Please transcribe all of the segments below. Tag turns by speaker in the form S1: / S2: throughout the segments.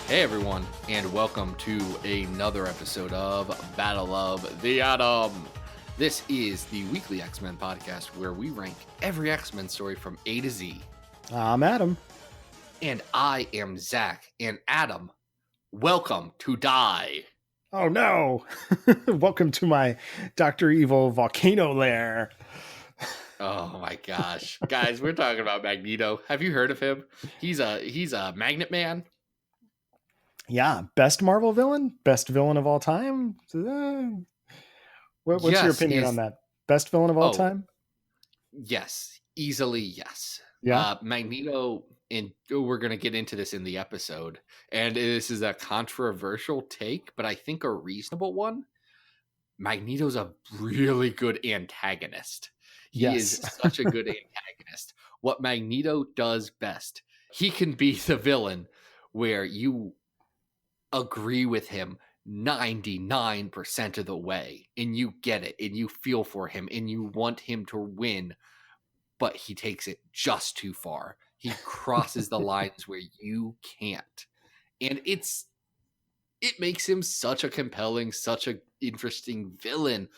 S1: Hey everyone, and welcome to another episode of Battle of the Atom. This is the weekly X-Men podcast where we rank every X-Men story from A to Z.
S2: I'm Adam.
S1: And I am Zach. And Adam, welcome to Die.
S2: Oh no! Welcome to my Dr. Evil volcano lair.
S1: Oh my gosh. Guys, we're talking about Magneto. Have you heard of him? He's a magnet man.
S2: Yeah, best Marvel villain? Best villain of all time? What's your opinion on that? Best villain of all time?
S1: Yes, easily yes.
S2: Yeah.
S1: Magneto, and we're going to get into this in the episode, and this is a controversial take, but I think a reasonable one. Magneto's a really good antagonist. He is such a good antagonist. What Magneto does best, he can be the villain where you agree with him 99% of the way, and you get it, and you feel for him, and you want him to win, but he takes it just too far. He crosses the lines where you can't. And it makes him such a compelling, such an interesting villain.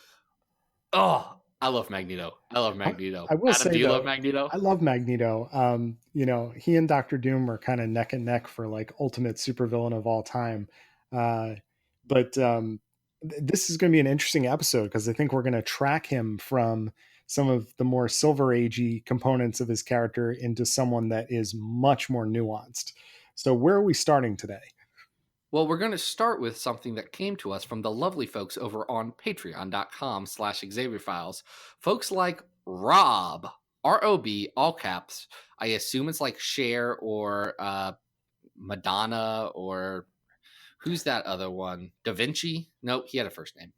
S1: Oh, I love Magneto. I love Magneto.
S2: I will
S1: Adam,
S2: say,
S1: do you
S2: though,
S1: love Magneto?
S2: I love Magneto. He and Dr. Doom are kind of neck and neck for like ultimate supervillain of all time. But this is going to be an interesting episode because I think we're going to track him from some of the more Silver Agey components of his character into someone that is much more nuanced. So where are we starting today?
S1: Well, we're going to start with something that came to us from the lovely folks over on patreon.com/XavierFiles. Folks like Rob, R-O-B, all caps. I assume it's like Cher or Madonna, or who's that other one? Da Vinci? Nope, he had a first name.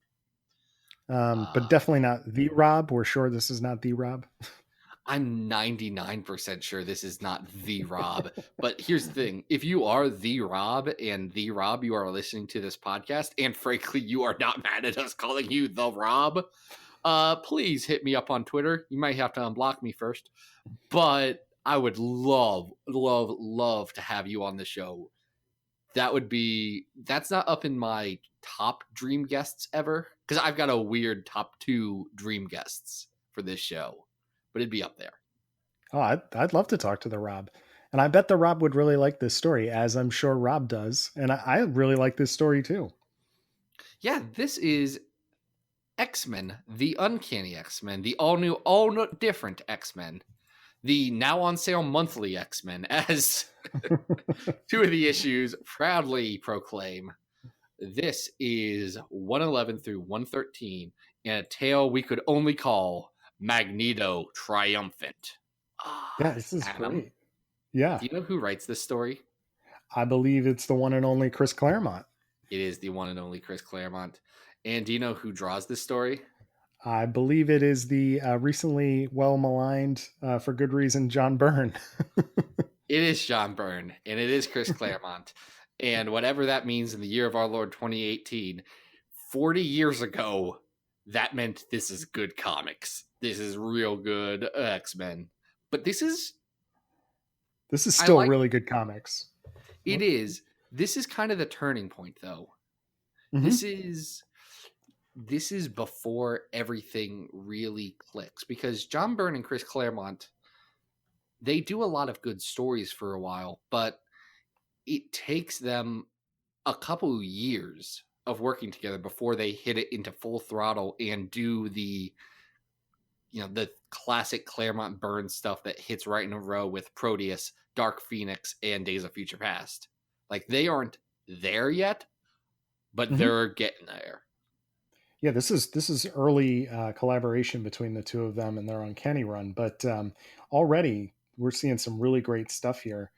S2: But definitely not the Rob. We're sure this is not the Rob.
S1: I'm 99% sure this is not the Rob. But here's the thing. If you are the Rob, and the Rob, you are listening to this podcast, and frankly, you are not mad at us calling you the Rob, please hit me up on Twitter. You might have to unblock me first. But I would love to have you on the show. That's not up in my top dream guests ever, because I've got a weird top 2 dream guests for this show. But it'd be up there.
S2: Oh, I'd love to talk to the Rob. And I bet the Rob would really like this story, as I'm sure Rob does. And I really like this story too.
S1: Yeah, this is X-Men, the Uncanny X-Men, the all different X-Men, the now on sale monthly X-Men, as 2 of the issues proudly proclaim. This is 111 through 113, and a tale we could only call Magneto Triumphant.
S2: Yeah, this is
S1: Adam,
S2: great. Yeah.
S1: Do you know who writes this story?
S2: I believe it's the one and only Chris Claremont.
S1: It is the one and only Chris Claremont. And do you know who draws this story?
S2: I believe it is the recently well-maligned, for good reason, John Byrne.
S1: It is John Byrne, and it is Chris Claremont. And whatever that means in the year of our Lord 2018, 40 years ago, that meant this is good comics. This is real good X-Men. But this is
S2: still really good comics.
S1: It is. This is kind of the turning point, though. Mm-hmm. This is before everything really clicks, because John Byrne and Chris Claremont, they do a lot of good stories for a while, but it takes them a couple years of working together before they hit it into full throttle and do the classic Claremont Byrne stuff that hits right in a row with Proteus, Dark Phoenix, and Days of Future Past. Like, they aren't there yet, but they're getting there.
S2: Yeah, this is early collaboration between the two of them and their Uncanny run, but already we're seeing some really great stuff here.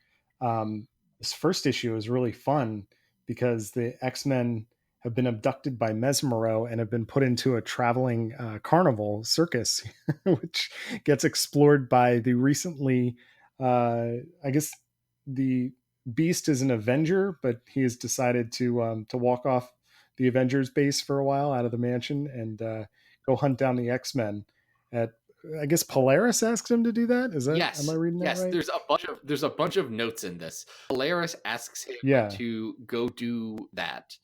S2: This first issue is really fun because the X-Men have been abducted by Mesmero and have been put into a traveling carnival circus, which gets explored by the recently, I guess the Beast is an Avenger, but he has decided to walk off the Avengers base for a while out of the mansion and go hunt down the X-Men at I guess Polaris asks him to do that. Am I
S1: Yes,
S2: reading that
S1: yes.
S2: right?
S1: There's a bunch of notes in this. Polaris asks him
S2: Yeah.
S1: to go do that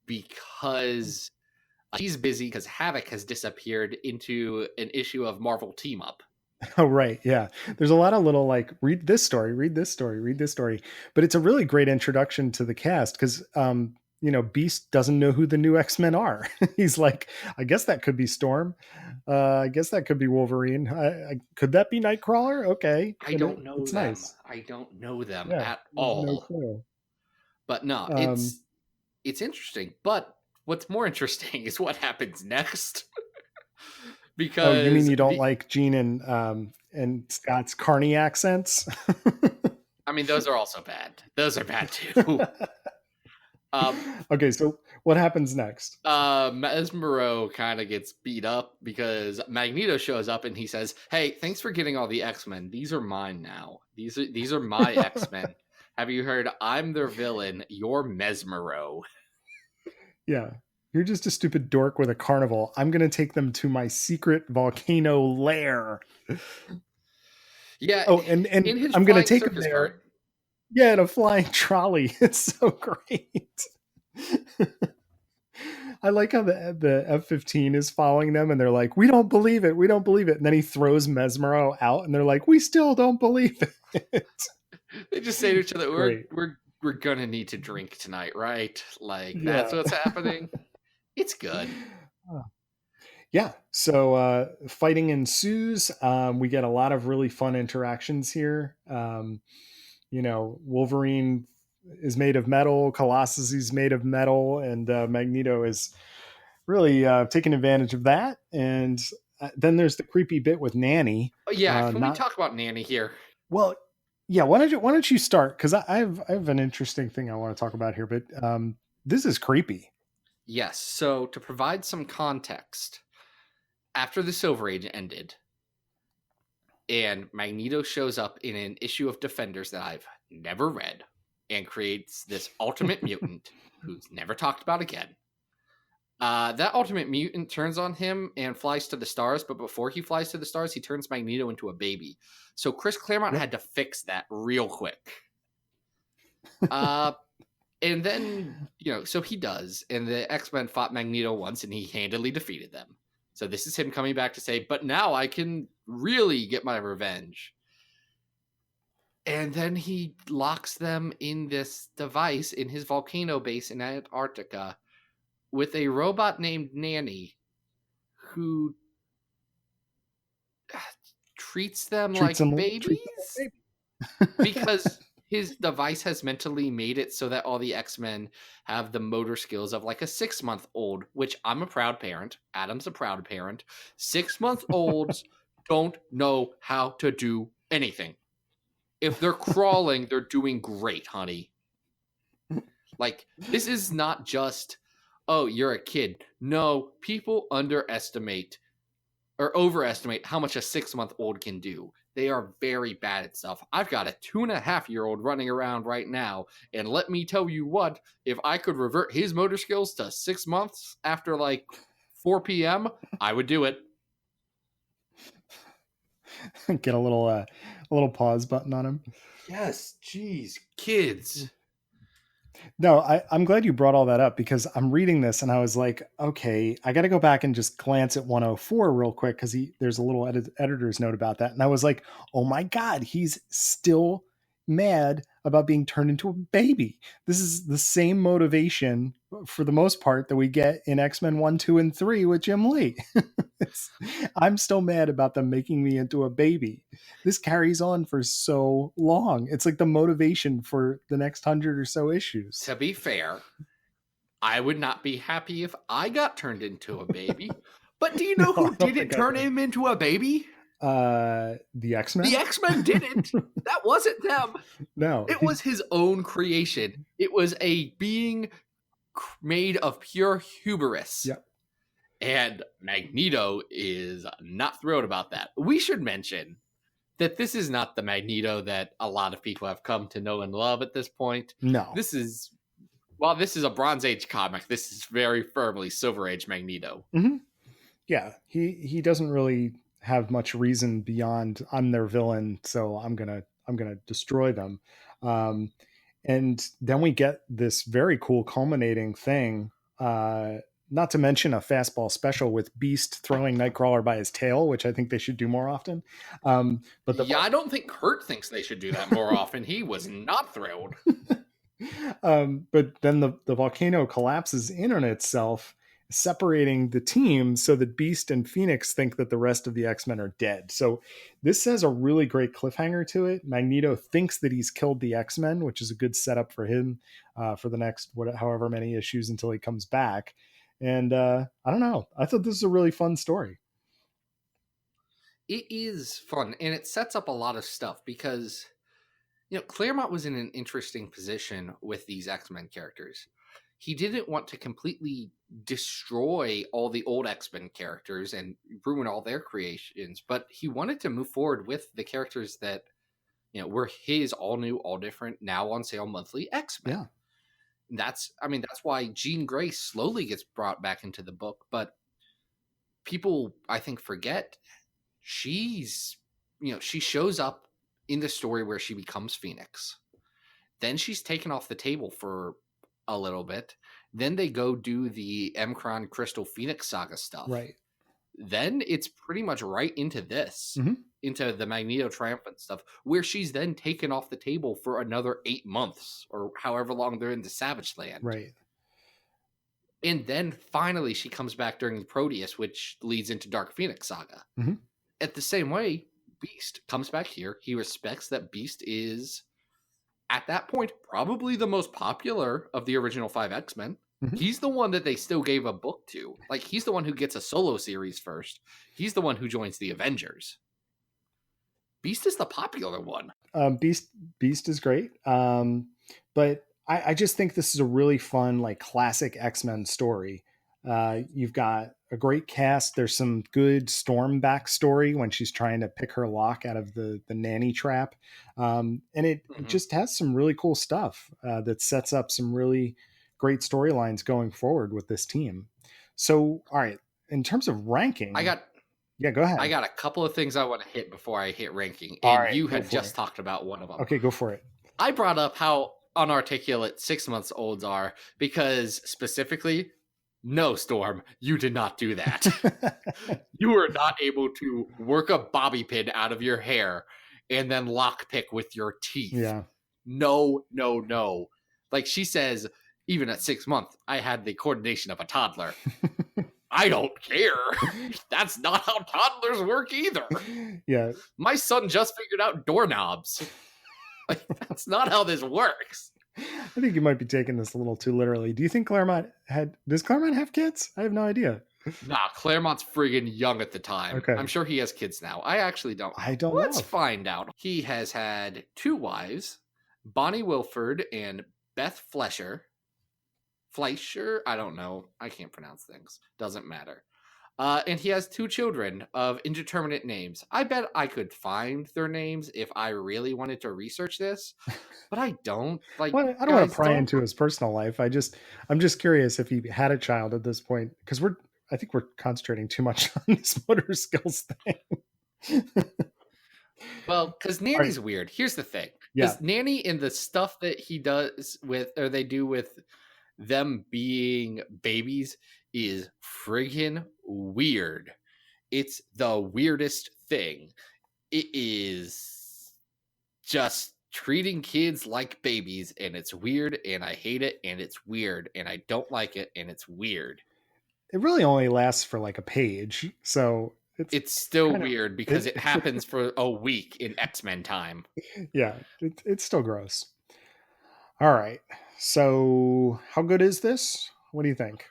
S1: because he's busy because Havoc has disappeared into an issue of Marvel Team Up.
S2: Oh, right. Yeah. There's a lot of little like, read this story, read this story, read this story. But it's a really great introduction to the cast because, Beast doesn't know who the new X-Men are. He's like, I guess that could be Storm. I guess that could be Wolverine. Could that be Nightcrawler? Okay.
S1: I
S2: And
S1: don't know
S2: it's
S1: them.
S2: nice.
S1: I don't know them
S2: Yeah.
S1: at
S2: No
S1: all.
S2: clue.
S1: But no,
S2: Um,
S1: it's interesting. But what's more interesting is what happens next.
S2: oh, you mean
S1: Because
S2: you don't like Gene and Scott's Carney accents?
S1: I mean, those are also bad. Those are bad too.
S2: Okay, so what happens next?
S1: Mesmero kind of gets beat up because Magneto shows up and he says, "Hey, thanks for getting all the X-Men. These are mine now. These are my X-Men. Have you heard? I'm their villain. You're Mesmero."
S2: Yeah. You're just a stupid dork with a carnival. I'm going to take them to my secret volcano lair.
S1: Yeah,
S2: Oh, and
S1: in his
S2: I'm going to
S1: flying
S2: take them
S1: circus
S2: there.
S1: cart.
S2: Yeah, in a flying trolley. It's so great. I like how the F-15 is following them and they're like, we don't believe it. We don't believe it. And then he throws Mesmero out and they're like, we still don't believe it.
S1: They just say to each other,
S2: Great.
S1: we're gonna need to drink tonight, right? Like that's
S2: Yeah.
S1: what's happening. It's good.
S2: Yeah. So fighting ensues. We get a lot of really fun interactions here. Wolverine is made of metal, Colossus is made of metal, and Magneto is really taking advantage of that. And then there's the creepy bit with Nanny.
S1: Oh, yeah, can we
S2: Not
S1: talk about Nanny here?
S2: well. Yeah. Why don't you start? Because I have an interesting thing I want to talk about here. But this is creepy.
S1: Yes. So to provide some context, after the Silver Age ended, and Magneto shows up in an issue of Defenders that I've never read, and creates this ultimate mutant who's never talked about again. That ultimate mutant turns on him and flies to the stars, but before he flies to the stars, he turns Magneto into a baby. So Chris Claremont had to fix that real quick. And then, so he does, and the X-Men fought Magneto once, and he handily defeated them. So this is him coming back to say, but now I can really get my revenge. And then he locks them in this device in his volcano base in Antarctica with a robot named Nanny who treats them like babies because his device has mentally made it so that all the X-Men have the motor skills of like a 6-month-old, which I'm a proud parent. Adam's a proud parent. 6-month-olds don't know how to do anything. If they're crawling, they're doing great, honey. Like, this is not just, oh, you're a kid. No, people underestimate or overestimate how much a 6-month-old can do. They are very bad at stuff. I've got a 2.5-year-old running around right now, and let me tell you what, if I could revert his motor skills to 6 months after like 4 p.m., I would do it.
S2: Get a little pause button on him.
S1: Yes, geez, kids.
S2: No, I'm glad you brought all that up because I'm reading this and I was like, okay, I got to go back and just glance at 104 real quick because there's a little editor's note about that. And I was like, oh my God, he's still mad about being turned into a baby. This is the same motivation for the most part that we get in X-Men 1, 2, and 3 with Jim Lee. I'm still mad about them making me into a baby. This carries on for so long. It's like the motivation for the next 100 or so issues.
S1: To be fair, I would not be happy if I got turned into a baby. But do you know who didn't turn him into a baby?
S2: The X-Men?
S1: The X-Men didn't. That wasn't them.
S2: No.
S1: It was his own creation. It was a being made of pure hubris.
S2: Yep.
S1: And Magneto is not thrilled about that. We should mention that this is not the Magneto that a lot of people have come to know and love at this point.
S2: No.
S1: While this is a Bronze Age comic, this is very firmly Silver Age Magneto.
S2: Mm-hmm. Yeah, he doesn't really have much reason beyond I'm their villain, so I'm gonna destroy them. Um, and then we get this very cool culminating thing. Not to mention a fastball special with Beast throwing Nightcrawler by his tail, which I think they should do more often. But the
S1: Yeah, I don't think Kurt thinks they should do that more often. He was not thrilled.
S2: but then the volcano collapses in on itself, separating the team so that Beast and Phoenix think that the rest of the X-Men are dead. So this has a really great cliffhanger to it. Magneto thinks that he's killed the X-Men, which is a good setup for him for the next however many issues until he comes back. And I don't know. I thought this was a really fun story.
S1: It is fun, and it sets up a lot of stuff because Claremont was in an interesting position with these X-Men characters. He didn't want to completely destroy all the old X-Men characters and ruin all their creations, but he wanted to move forward with the characters that were his all new, all different, now on sale monthly X-Men.
S2: Yeah.
S1: That's why Jean Grey slowly gets brought back into the book, but people I think forget she shows up in the story where she becomes Phoenix. Then she's taken off the table for a little bit. Then they go do the M'Kraan Crystal Phoenix saga stuff.
S2: Right.
S1: Then it's pretty much right into this, into the Magneto Triumphant stuff, where she's then taken off the table for another 8 months or however long they're in the Savage Land.
S2: Right.
S1: And then finally she comes back during the Proteus, which leads into Dark Phoenix saga. At the same way, Beast comes back here. He respects that Beast is, at that point, probably the most popular of the original 5 X-Men. He's the one that they still gave a book to. Like, he's the one who gets a solo series first. He's the one who joins the Avengers. Beast is the popular one.
S2: Beast is great. But I just think this is a really fun, like, classic X-Men story. You've got a great cast. There's some good Storm backstory when she's trying to pick her lock out of the nanny trap. And it just has some really cool stuff that sets up some really great storylines going forward with this team. So, all right, in terms of ranking, yeah, go ahead.
S1: I got a couple of things I want to hit before I hit ranking, and you had just talked about one of them.
S2: Okay, go for it.
S1: I brought up how unarticulate 6 months olds are because specifically, no, Storm, you did not do that. You were not able to work a bobby pin out of your hair and then lockpick with your teeth.
S2: Yeah.
S1: No. Like she says, even at 6 months, I had the coordination of a toddler. I don't care. That's not how toddlers work either.
S2: Yeah.
S1: My son just figured out doorknobs. Like, that's not how this works.
S2: I think you might be taking this a little too literally. Do you think does Claremont have kids? I have no idea.
S1: Nah, Claremont's friggin' young at the time.
S2: Okay.
S1: I'm sure he has kids now. I actually don't.
S2: Let's
S1: find out. He has had 2 wives, Bonnie Wilford and Beth Fleischer. I don't know. I can't pronounce things. Doesn't matter. And he has 2 children of indeterminate names. I bet I could find their names if I really wanted to research this, but I don't. Like,
S2: well, I don't want to pry into his personal life. I'm just curious if he had a child at this point, because I think we're concentrating too much on this motor skills thing.
S1: Well, because Nanny's weird. Here's the thing. Because Nanny and the stuff that he does they do with them being babies is friggin' weird. It's the weirdest thing. It is just treating kids like babies, and it's weird, and I hate it, and it's weird, and I don't like it, and it's weird.
S2: It really only lasts for like a page, so
S1: it's still weird because it happens for a week in X-Men time.
S2: Yeah, it's still gross. All right. So how good is this? What do you think?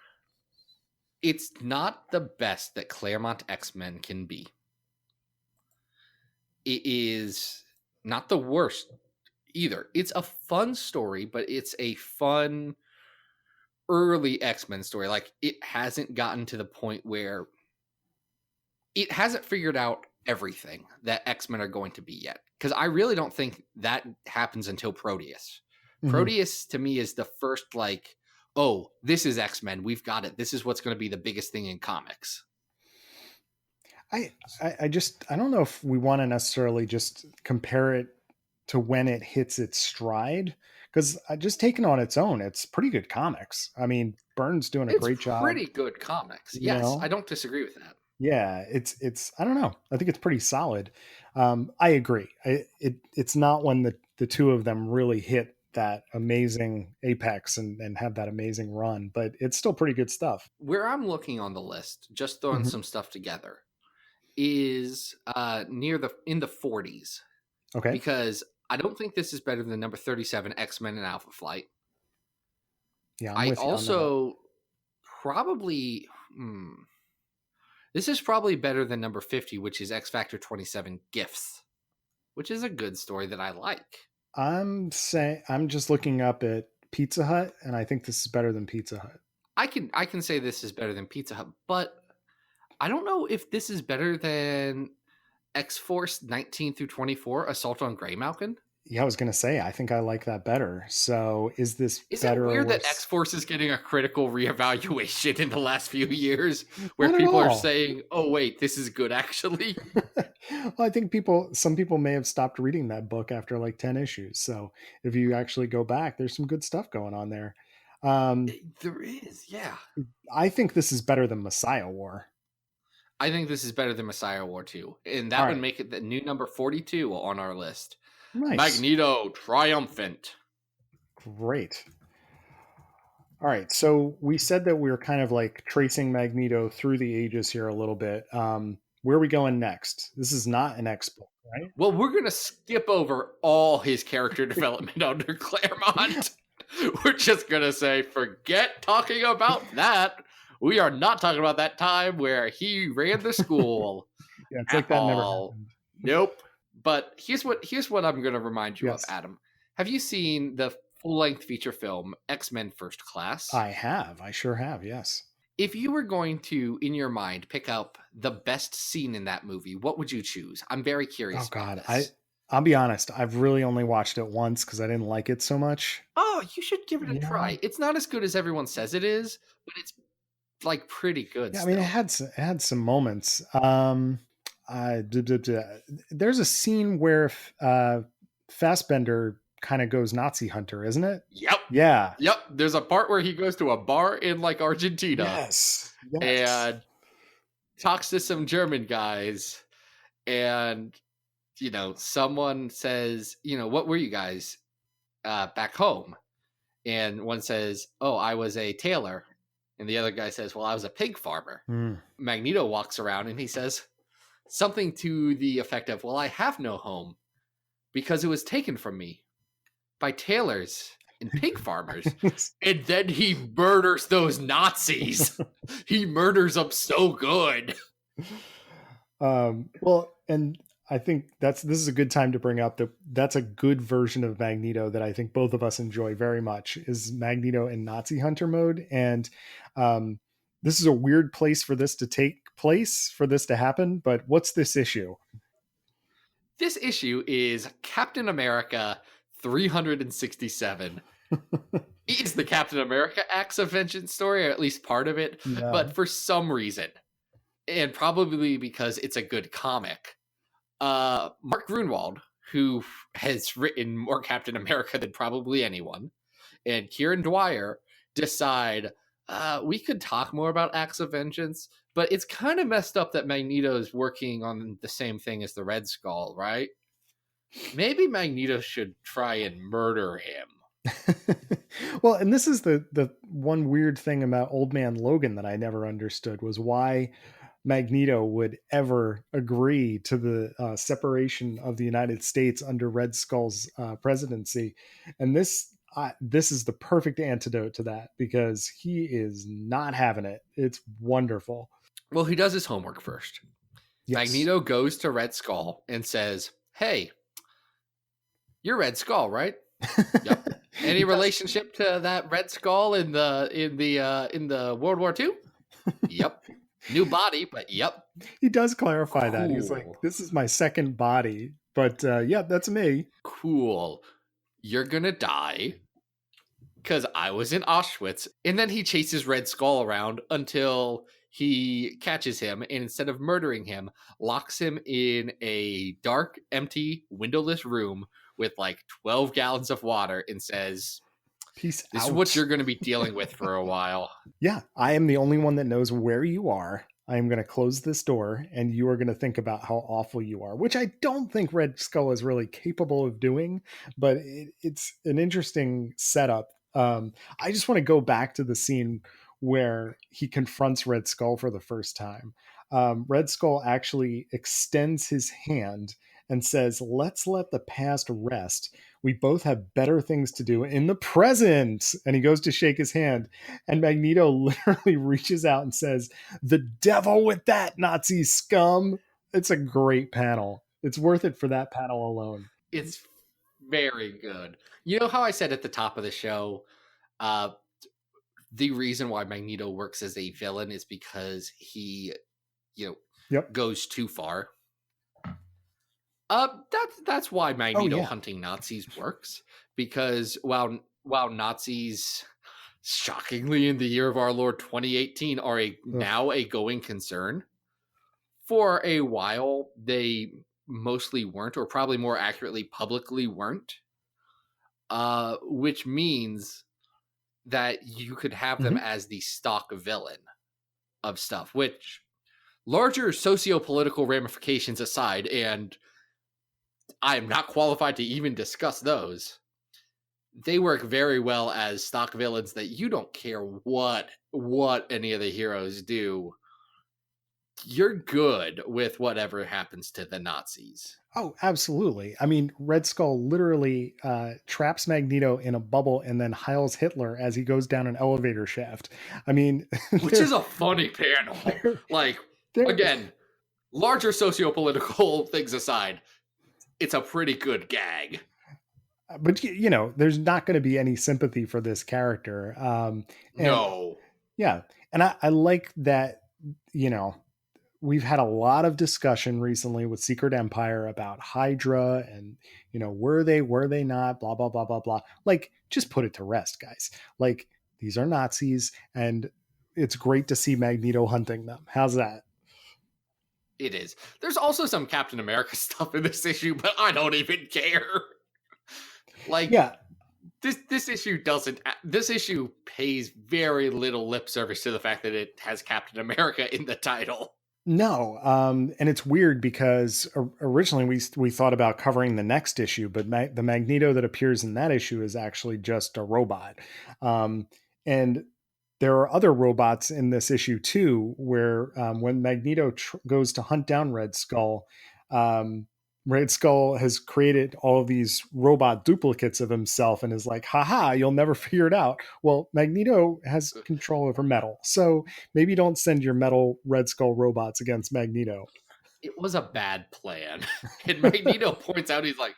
S1: It's not the best that Claremont X-Men can be. It is not the worst either. It's a fun story, but it's a fun early X-Men story. Like, it hasn't gotten to the point where it hasn't figured out everything that X-Men are going to be yet. Because I really don't think that happens until Proteus. Proteus, to me, is the first, like, oh, this is X-Men. We've got it. This is what's going to be the biggest thing in comics.
S2: I, I don't know if we want to necessarily just compare it to when it hits its stride, because just taken on its own, it's pretty good comics. I mean, Byrne's doing a
S1: It's
S2: great job,
S1: pretty good comics.
S2: you
S1: Yes, I
S2: know.
S1: don't disagree with that.
S2: Yeah, it's I don't know. I think it's pretty solid. I agree. It's not when the two of them really hit that amazing apex and have that amazing run, but it's still pretty good stuff.
S1: Where I'm looking on the list, just throwing
S2: Hmm.
S1: some stuff together, is near the in the 40s,
S2: Okay.
S1: because I don't think this is better than number 37, X-Men and Alpha Flight.
S2: Yeah, I'm
S1: I
S2: with you on that.
S1: also probably this is probably better than number 50, which is X Factor 27 Gifts, which is a good story that I like.
S2: I'm just looking up at Pizza Hut, and I think this is better than Pizza Hut.
S1: I can say this is better than Pizza Hut, but I don't know if this is better than X Force 19 through 24 Assault on Greymalkin.
S2: Yeah, I was gonna say I think I like that better. So is this
S1: Is it
S2: better or
S1: weird that X
S2: worse?
S1: Force is getting a critical reevaluation in the last few years where
S2: Not at
S1: people are
S2: all.
S1: saying, oh, wait, this is good actually?
S2: Well, I think some people may have stopped reading that book after like 10 issues. So if you actually go back, there's some good stuff going on there. Um,
S1: There is, yeah.
S2: I think this is better than Messiah War.
S1: I think this is better than Messiah War 2. And
S2: All
S1: that would
S2: right.
S1: make it the new number 42 on our list.
S2: Nice.
S1: Magneto Triumphant.
S2: Great. All right. So we said that we were kind of like tracing Magneto through the ages here a little bit. Where are we going next? This is not an X book, right?
S1: Well, we're going to skip over all his character development under Claremont. We're just going to say, forget talking about that. We are not talking about that time where he ran the school
S2: Yeah, it's
S1: at
S2: like that never
S1: all.
S2: happened.
S1: Nope. But here's what I'm going to remind you of,
S2: Yes,
S1: Adam. Have you seen the full-length feature film X-Men First Class?
S2: I have. I sure have. Yes.
S1: If you were going to, in your mind, pick up the best scene in that movie, what would you choose? I'm very
S2: Oh
S1: curious about
S2: God,
S1: this.
S2: I'll be honest. I've really only watched it once because I didn't like it so much.
S1: Oh, you should give it a
S2: You
S1: try.
S2: know?
S1: It's not as good as everyone says it is, but it's like pretty good
S2: Yeah, I mean,
S1: still.
S2: it had some moments. There's a scene where Fassbender kind of goes Nazi hunter, isn't it?
S1: Yep.
S2: Yeah.
S1: Yep. There's a part where he goes to a bar in like Argentina
S2: Yes. Yes.
S1: and talks to some German guys, and someone says, what were you guys back home? And one says, oh, I was a tailor. And the other guy says, well, I was a pig farmer.
S2: Mm.
S1: Magneto walks around and he says something to the effect of, well, I have no home because it was taken from me by tailors and pig farmers. And then he murders those Nazis. He murders them so good.
S2: Well, and I think this is a good time to bring up that that's a good version of Magneto that I think both of us enjoy very much is Magneto in Nazi hunter mode. And um, this is a weird place for this to take place, for this to happen. But what's this issue?
S1: This issue is Captain America 367. It's the Captain America Acts of Vengeance story, or at least part of it.
S2: Yeah.
S1: But for some reason, and probably because it's a good comic, Mark Grunwald, who has written more Captain America than probably anyone, and Kieran Dwyer decide we could talk more about Acts of Vengeance, but it's kind of messed up that Magneto is working on the same thing as the Red Skull, right? Maybe Magneto should try and murder him.
S2: Well, and this is the one weird thing about Old Man Logan that I never understood was why Magneto would ever agree to the separation of the United States under Red Skull's presidency, and this is the perfect antidote to that because he is not having it. It's wonderful.
S1: Well, he does his homework first.
S2: Yes.
S1: Magneto goes to Red Skull and says, hey, you're Red Skull, right? Yep. Any
S2: He does.
S1: relationship to that Red Skull in the World War II? Yep. New body, but yep.
S2: He does clarify that. He's like,
S1: Cool.
S2: "This is my second body," but yeah, that's me.
S1: Cool. You're gonna die. because I was in Auschwitz. And then he chases Red Skull around until he catches him and instead of murdering him, locks him in a dark, empty, windowless room with like 12 gallons of water and says,
S2: Peace
S1: "This is what
S2: out.
S1: you're going to be dealing with for a while."
S2: Yeah, I am the only one that knows where you are. I am going to close this door and you are going to think about how awful you are, which I don't think Red Skull is really capable of doing, but it's an interesting setup. I just want to go back to the scene where he confronts Red Skull for the first time. Red Skull actually extends his hand and says, "Let's let the past rest. We both have better things to do in the present." And he goes to shake his hand, and Magneto literally reaches out and says, "The devil with that, Nazi scum." It's a great panel. It's worth it for that panel alone.
S1: It's very good. You know how I said at the top of the show, uh, the reason why Magneto works as a villain is because he, you know,
S2: Yep.
S1: goes too far. That's why
S2: Oh,
S1: Magneto
S2: yeah.
S1: hunting Nazis works, because while Nazis, shockingly in the year of our Lord 2018, are
S2: Ugh.
S1: now a going concern, for a while they mostly weren't, or probably more accurately, publicly weren't. Which means that you could have them
S2: Mhm.
S1: as the stock villain of stuff, which, larger socio-political ramifications aside, and I am not qualified to even discuss those, they work very well as stock villains that you don't care what any of the heroes do. You're good with whatever happens to the Nazis.
S2: Oh, absolutely. I mean, Red Skull literally traps Magneto in a bubble and then Heils Hitler as he goes down an elevator shaft. I mean,
S1: Which is a funny panel.
S2: they're,
S1: Like,
S2: they're,
S1: again, larger socio-political things aside, it's a pretty good gag.
S2: but there's not going to be any sympathy for this character. And
S1: No.
S2: yeah, and I like that, you know, we've had a lot of discussion recently with Secret Empire about Hydra and, were they not, blah, blah, blah, blah, blah. Like, just put it to rest, guys. Like, these are Nazis, and it's great to see Magneto hunting them. How's that?
S1: It is. There's also some Captain America stuff in this issue, but I don't even care. Like,
S2: Yeah.
S1: this issue pays very little lip service to the fact that it has Captain America in the title.
S2: No, and it's weird because originally we thought about covering the next issue, but the Magneto that appears in that issue is actually just a robot, and there are other robots in this issue too. Where when Magneto goes to hunt down Red Skull, um, Red Skull has created all of these robot duplicates of himself and is like, haha, you'll never figure it out. Well, Magneto has control over metal. So maybe don't send your metal Red Skull robots against Magneto.
S1: It was a bad plan. And Magneto points out, he's like,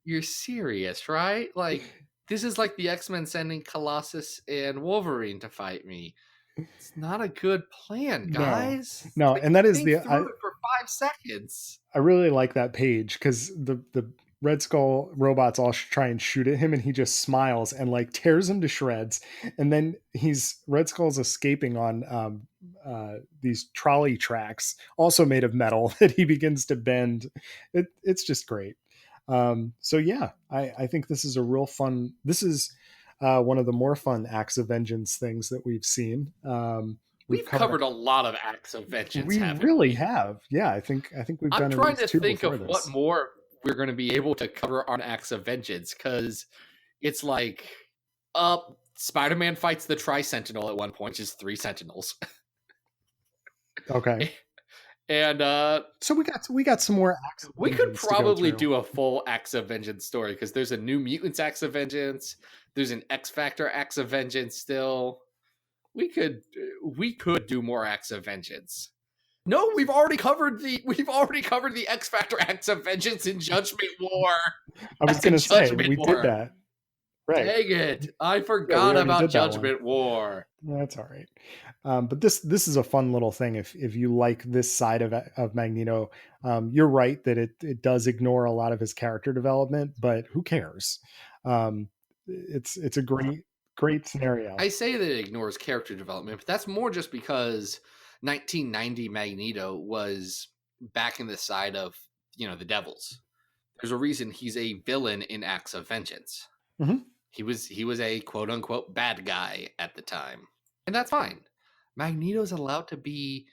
S1: "You're serious, right? Like, this is like the X-Men sending Colossus and Wolverine to fight me. It's not a good plan,
S2: No,
S1: guys.
S2: no.
S1: Like,
S2: And that is
S1: think through it for 5 seconds."
S2: I really like that page because the Red Skull robots all try and shoot at him, and he just smiles and like tears him to shreds. And then Red Skull's escaping on these trolley tracks, also made of metal, that he begins to bend. It's just great. So yeah, I think this is a real fun. This is one of the more fun Acts of Vengeance things that we've seen. We've
S1: We've covered a lot of acts of vengeance,
S2: we
S1: haven't
S2: really
S1: we?
S2: have. Yeah, I think we've
S1: I'm
S2: done at
S1: trying
S2: least
S1: to
S2: two
S1: think
S2: before
S1: of what
S2: this.
S1: more we're going to be able to cover on acts of vengeance, because it's like, Spider-Man fights the Tri-Sentinel at one point, which is 3 Sentinels.
S2: Okay.
S1: And
S2: So we got some more acts of
S1: we could
S2: vengeance to go
S1: probably
S2: through.
S1: do a full acts of vengeance story, because there's a New Mutants acts of vengeance, there's an X-Factor acts of vengeance still. We could do more acts of vengeance. No, we've already covered the X-Factor acts of vengeance in Judgment War.
S2: I was going to say we did that. Right.
S1: Dang it! I
S2: Yeah, we
S1: forgot
S2: already
S1: about
S2: did that one.
S1: Judgment War.
S2: That's all right. But this is a fun little thing. If you like this side of Magneto, you're right that it does ignore a lot of his character development, but who cares? It's a great scenario.
S1: I say that it ignores character development, but that's more just because 1990 Magneto was back in the side of, the devils. There's a reason he's a villain in Acts of Vengeance.
S2: Hmm.
S1: He was a quote unquote bad guy at the time. And that's fine. Magneto's allowed to be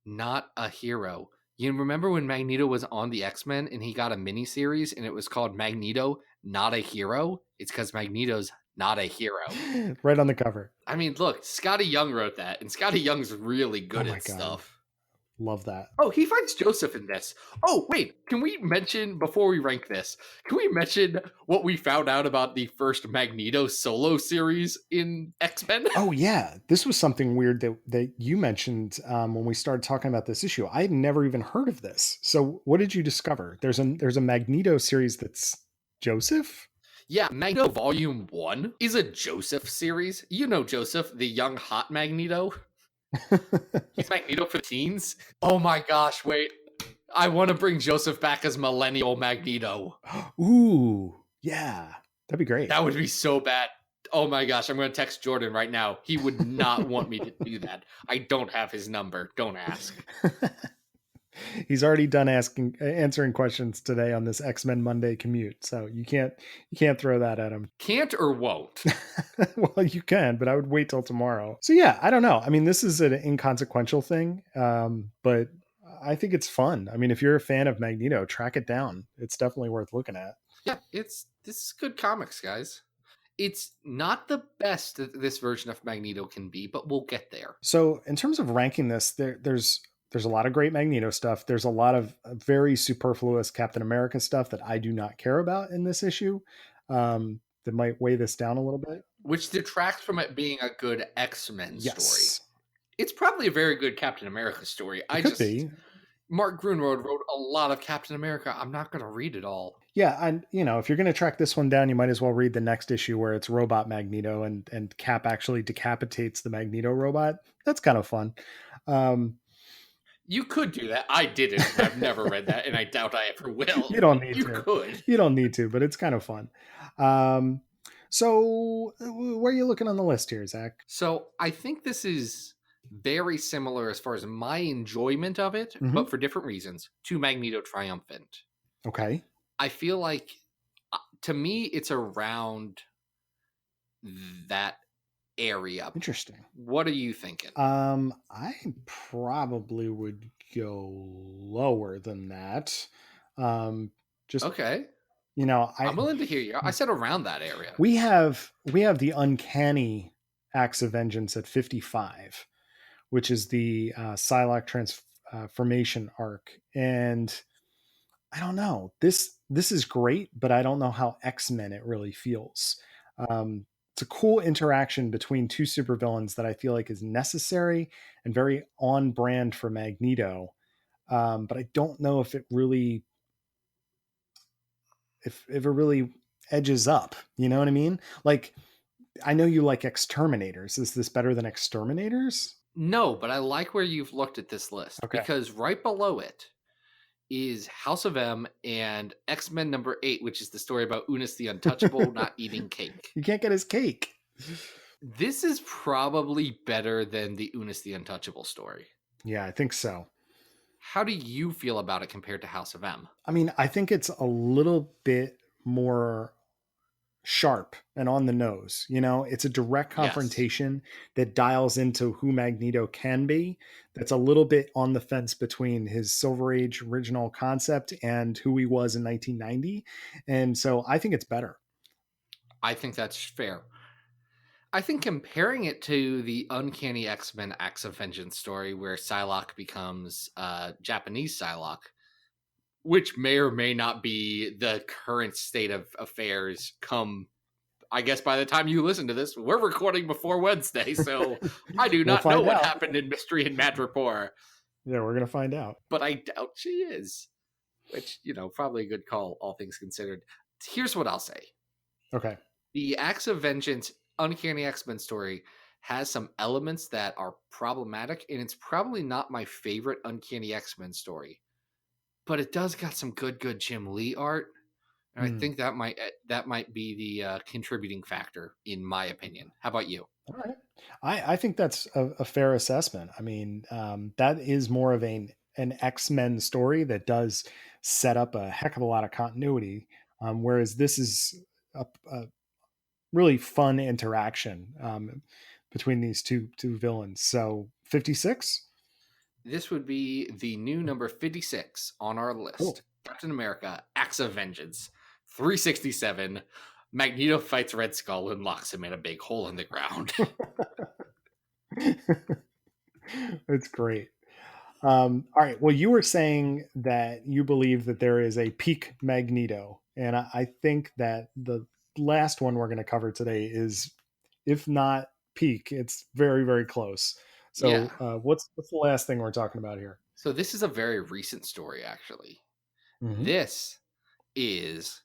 S1: not a hero. You remember when Magneto was on the X-Men and he got a mini series and it was called Magneto Not a Hero? It's because Magneto's not a hero.
S2: Right on the cover.
S1: I mean, look, Scotty Young wrote that, and Scotty Young's really
S2: Oh
S1: good
S2: my
S1: at
S2: God.
S1: stuff.
S2: Love that.
S1: Oh, he finds Joseph in this. Oh, wait, can we mention, before we rank this, can we mention what we found out about the first Magneto solo series in X-Men?
S2: Oh yeah, this was something weird that you mentioned when we started talking about this issue. I had never even heard of this. So what did you discover? There's a Magneto series that's Joseph.
S1: Yeah, Magneto Volume 1 is a Joseph series. You know Joseph, the young hot Magneto. He's Magneto for teens. Oh my gosh, wait. I want to bring Joseph back as millennial Magneto.
S2: Ooh, yeah, that'd be great.
S1: That would be so bad. Oh my gosh, I'm going to text Jordan right now. He would not want me to do that. I don't have his number. Don't ask.
S2: He's already done answering questions today on this X-Men Monday commute, so you can't throw that at him.
S1: Can't or won't?
S2: Well, you can, but I would wait till tomorrow. So yeah, I don't know. I mean, this is an inconsequential thing, but I think it's fun. I mean, if you're a fan of Magneto, track it down. It's definitely worth looking at.
S1: Yeah, this is good comics, guys. It's not the best that this version of Magneto can be, but we'll get there.
S2: So in terms of ranking this, there's a lot of great Magneto stuff. There's a lot of very superfluous Captain America stuff that I do not care about in this issue. That might weigh this down a little bit.
S1: Which detracts from it being a good X-Men
S2: Yes.
S1: story. It's probably a very good Captain America story.
S2: Could be.
S1: Mark Grunwald wrote a lot of Captain America. I'm not going to read it all.
S2: Yeah, and if you're going to track this one down, you might as well read the next issue where it's Robot Magneto and Cap actually decapitates the Magneto robot. That's kind of fun.
S1: You could do that. I didn't. I've never read that, and I doubt I ever will.
S2: You don't need to.
S1: You could.
S2: You don't need to, but it's kind of fun. So where are you looking on the list here, Zach?
S1: So I think this is very similar as far as my enjoyment of it, but for different reasons, to Magneto Triumphant.
S2: Okay.
S1: I feel like, to me, it's around that area.
S2: Interesting.
S1: What are you thinking?
S2: I probably would go lower than that. Just
S1: okay.
S2: I'm
S1: willing to hear you. I said around that area.
S2: We have the Uncanny Acts of Vengeance at 55, which is the Psylocke transformation arc, and I don't know. This is great, but I don't know how X-Men it really feels. It's a cool interaction between two supervillains that I feel like is necessary and very on brand for Magneto. But I don't know if it really edges up. You know what I mean? Like, I know you like Exterminators. Is this better than Exterminators?
S1: No, but I like where you've looked at this list, because right below it is House of M and X-Men number 8, which is the story about Unus the Untouchable not eating cake.
S2: You can't get his cake.
S1: This is probably better than the Unus the Untouchable story.
S2: Yeah, I think so.
S1: How do you feel about it compared to House of M?
S2: I mean, I think it's a little bit more sharp and on the nose. It's a direct confrontation that dials into who Magneto can be. That's a little bit on the fence between his Silver Age original concept and who he was in 1990. And so I think it's better.
S1: I think that's fair. I think comparing it to the Uncanny X-Men Acts of Vengeance story where Psylocke becomes Japanese Psylocke, which may or may not be the current state of affairs come, I guess by the time you listen to this, we're recording before Wednesday, so I do not know what happened in Mystery and Madripoor.
S2: Yeah, we're going to find out.
S1: But I doubt she is, which, probably a good call, all things considered. Here's what I'll say.
S2: Okay.
S1: The Acts of Vengeance Uncanny X-Men story has some elements that are problematic, and it's probably not my favorite Uncanny X-Men story. But it does got some good Jim Lee art. And I think that might be the contributing factor, in my opinion. How about you?
S2: All right. I think that's a fair assessment. I mean, that is more of an X-Men story that does set up a heck of a lot of continuity, whereas this is a really fun interaction between these two villains. So 56,
S1: This would be the new number 56 on our list.
S2: cool.
S1: Captain America, Acts of Vengeance, 367. Magneto fights Red Skull and locks him in a big hole in the ground.
S2: It's great. All right. Well, you were saying that you believe that there is a peak Magneto, and I think that the last one we're going to cover today is, if not peak, it's very very close.
S1: Yeah.
S2: So, what's the last thing we're talking about here?
S1: So this is a very recent story, actually.
S2: Hmm.
S1: This is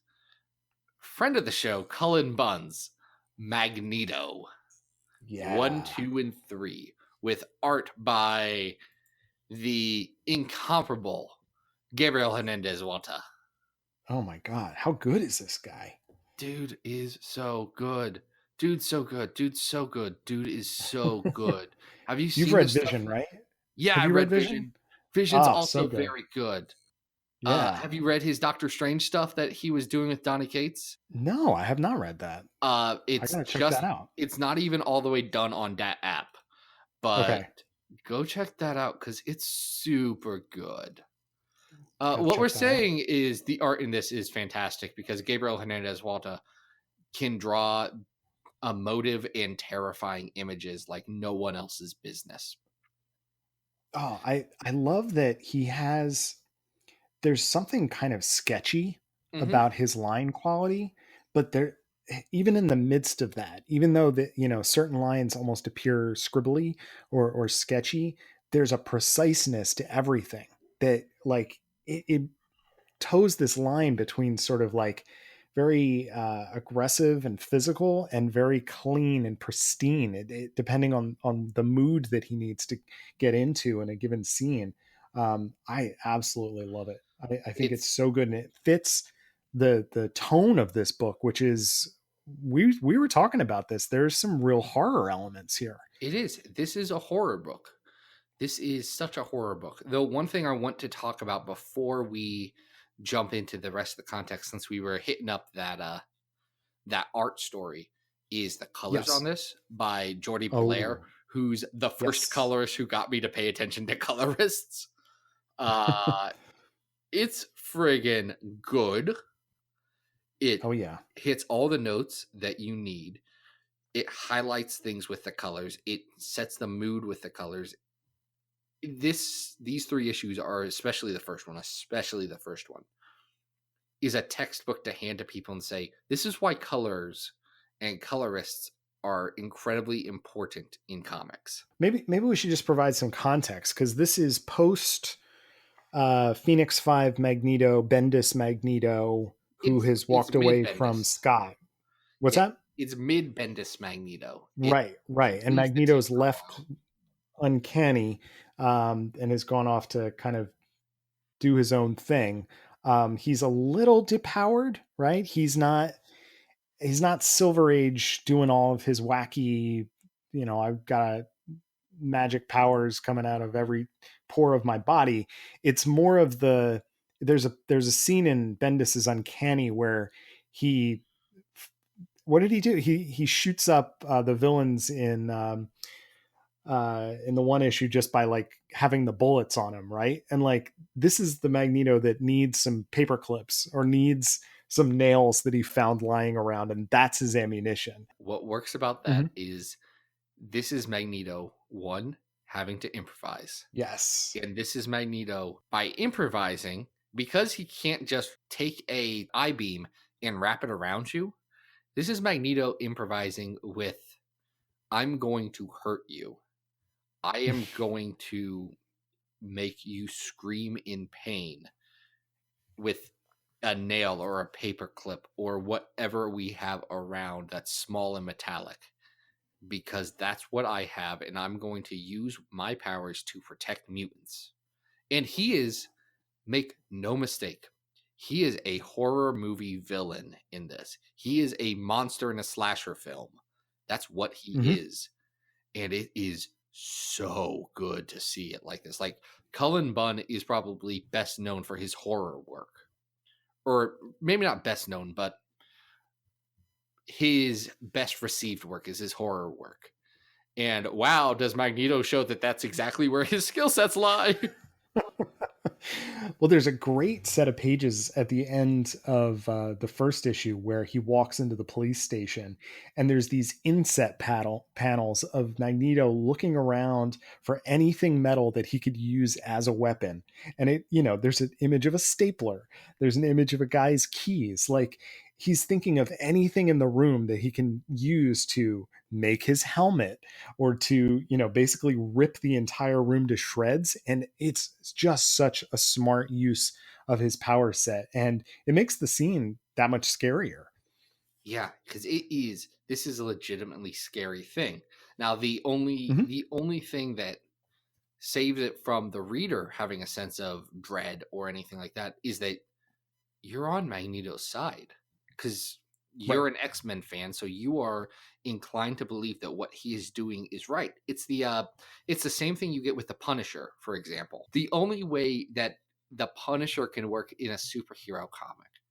S1: friend of the show, Cullen Bunn's Magneto. One,
S2: Yeah.
S1: two, and three, with art by the incomparable Gabriel Hernandez Walta.
S2: Oh my God, how good is this guy?
S1: Dude is so good. Dude's so good. Dude's so good. Dude is so good. Have you
S2: You've
S1: seen
S2: read
S1: this stuff?
S2: Vision, right?
S1: Yeah,
S2: Have
S1: I
S2: you read
S1: read
S2: Vision?
S1: Vision. Vision's
S2: Ah, so
S1: also
S2: good.
S1: very good.
S2: Yeah.
S1: Have you read his Doctor Strange stuff that he was doing with Donny Cates?
S2: No, I have not read that. I
S1: It's
S2: gotta check
S1: just
S2: that out.
S1: it's not even all the way done on that app, but
S2: Okay,
S1: go check that out because it's super good.
S2: gotta
S1: What we're
S2: check that out.
S1: saying is the art in this is fantastic because Gabriel Hernandez Walta can draw emotive and terrifying images like no one else's business.
S2: Oh, I love that he has. There's something kind of sketchy
S1: Hmm.
S2: about his line quality, but there, even in the midst of that, even though certain lines almost appear scribbly or sketchy, there's a preciseness to everything that, like, it toes this line between sort of like very aggressive and physical and very clean and pristine, depending on the mood that he needs to get into in a given scene. I absolutely love it. I think it's
S1: It's
S2: so good, and it fits the tone of this book, which is, we were talking about this. There's some real horror elements here.
S1: it is. This is a horror book. This is such a horror book. Though one thing I want to talk about before we jump into the rest of the context, since we were hitting up that art story, is the colors on
S2: Yes.
S1: this by Jordi Belair,
S2: Oh,
S1: who's the first
S2: yes.
S1: colorist who got me to pay attention to colorists. Uh, it's friggin' good. It
S2: Oh yeah.
S1: hits all the notes that you need. It highlights things with the colors. It sets the mood with the colors. These three issues are, especially the first one, is a textbook to hand to people and say, this is why colors and colorists are incredibly important in comics.
S2: Maybe we should just provide some context, because this is post Phoenix 5 Magneto, Bendis Magneto, who has
S1: It's
S2: walked
S1: mid
S2: away from
S1: Bendis.
S2: Scott. What's
S1: Yeah,
S2: that?
S1: it's mid Bendis Magneto. It
S2: Right, right. And
S1: leaves the team
S2: Magneto's
S1: for a
S2: left
S1: while.
S2: Uncanny, and has gone off to kind of do his own thing. He's a little depowered, right? He's not Silver Age doing all of his wacky, I've got magic powers coming out of every pore of my body. It's more of there's a scene in Bendis's Uncanny where he what did he do? He shoots up the villains in the one issue just by like having the bullets on him, right? And like, this is the Magneto that needs some paper clips or needs some nails that he found lying around, and that's his ammunition.
S1: What works about that
S2: Mhm.
S1: is this is Magneto, one, having to improvise.
S2: Yes.
S1: And this is Magneto by improvising, because he can't just take a I beam and wrap it around you. This is Magneto improvising with, I'm going to hurt you. I am going to make you scream in pain with a nail or a paper clip or whatever we have around that's small and metallic, because that's what I have, and I'm going to use my powers to protect mutants. And he is, make no mistake, He is a horror movie villain in this. He is a monster in a slasher film. That's what he
S2: Hmm.
S1: is. And it is so good to see it like this. Like, Cullen Bunn is probably best known for his horror work. Or maybe not best known, but his best received work is his horror work. And wow, does Magneto show that that's exactly where his skill sets lie?
S2: Well, there's a great set of pages at the end of the first issue where he walks into the police station, and there's these inset panels of Magneto looking around for anything metal that he could use as a weapon. And there's an image of a stapler, there's an image of a guy's keys. Like, he's thinking of anything in the room that he can use to make his helmet, or to basically rip the entire room to shreds. And it's just such a smart use of his power set, and it makes the scene that much scarier.
S1: Yeah, because this is a legitimately scary thing. Now,
S2: Hmm.
S1: the only thing that saves it from the reader having a sense of dread or anything like that is that you're on Magneto's side, because
S2: Right.
S1: you're an X-Men fan, so you are inclined to believe that what he is doing is right. It's the same thing you get with the Punisher, for example. The only way that the Punisher can work in a superhero comic